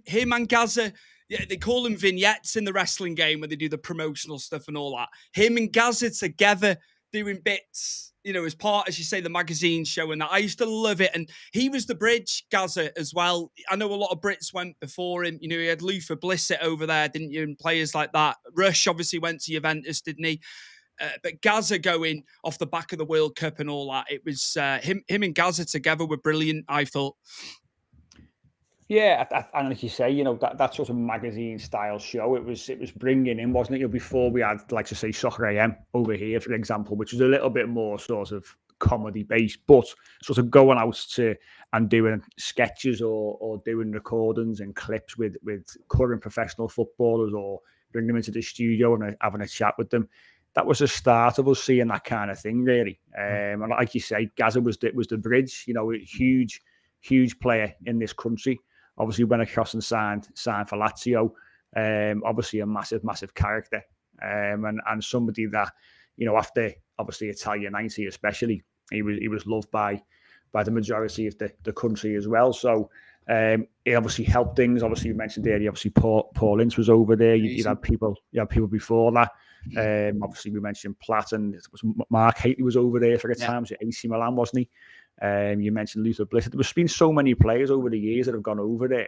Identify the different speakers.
Speaker 1: him and Gazza, yeah, they call them vignettes in the wrestling game when they do the promotional stuff and all that. Him and Gazza together doing bits, as part, as you say, the magazine show and that. I used to love it. And he was the bridge, Gazza, as well. I know a lot of Brits went before him. He had Luther Blissett over there, didn't you? And players like that. Rush obviously went to Juventus, didn't he? But Gazza going off the back of the World Cup and all that, it was him and Gazza together were brilliant, I thought.
Speaker 2: Yeah, and like you say, that sort of magazine style show, it was bringing in, wasn't it? Before we had, like to say, Soccer AM over here, for example, which was a little bit more sort of comedy based, but sort of going out to and doing sketches or doing recordings and clips with current professional footballers, or bring them into the studio and having a chat with them. That was the start of us seeing that kind of thing, really. And like you say, Gazza was the bridge. A huge player in this country. Obviously went across and signed for Lazio. Obviously a massive character. And somebody that, after obviously Italia 90 especially, he was loved by the majority of the country as well. So it obviously helped things. Obviously you mentioned earlier, obviously Paul Ince was over there. You had people before that. Obviously we mentioned Platt, and it was Mark Haitley was over there for a time. So AC Milan, wasn't he? You mentioned Luther Blissett. There's been so many players over the years that have gone over there.